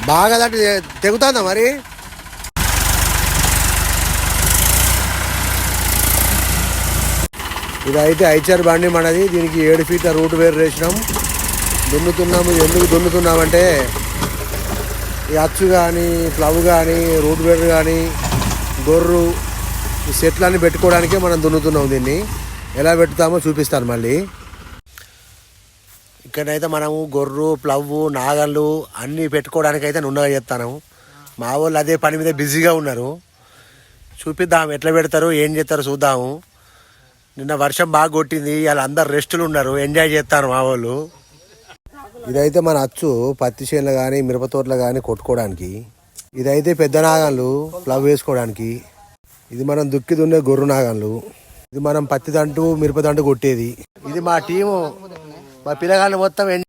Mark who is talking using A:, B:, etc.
A: బాగా దాటి తెగుతుందా మరి? ఇదైతే ఐచర్ బండి మనది. దీనికి 7 ఫీట్ల రూట్ వేరు వేసినాం, దున్నుతున్నాము. ఎందుకు దున్నుతున్నామంటే ఈ అచ్చు కానీ, ప్లవ్ కానీ, రూట్ వేరు కానీ, గొర్రు ఈ సెట్లన్నీ పెట్టుకోవడానికే మనం దున్నుతున్నాం. దీన్ని ఎలా పెట్టుతామో చూపిస్తాను మళ్ళీ. ఇక్కడైతే మనము గొర్రు, ప్లవ్వు, నాగళ్ళు అన్నీ పెట్టుకోవడానికి అయితే నున్నగా చేస్తాను. మా వాళ్ళు అదే పని మీద బిజీగా ఉన్నారు. చూపిద్దాం ఎట్లా పెడతారు, ఏం చేస్తారో చూద్దాము. నిన్న వర్షం బాగా కొట్టింది, వాళ్ళు అందరు రెస్టులు ఉన్నారు, ఎంజాయ్ చేస్తారు మా వాళ్ళు. ఇదైతే మన అచ్చు పత్తి చేనులు కానీ, మిరప తోటలు కానీ కొట్టుకోవడానికి. ఇదైతే పెద్ద నాగళ్ళు ప్లవ్ వేసుకోవడానికి. ఇది మనం దుక్కి దున్నే గొర్రు నాగళ్ళు. ఇది మనం పత్తి దంటు, మిరప దంటు కొట్టేది. ఇది మా టీము, మా పిల్లగాళ్ళు మొత్తం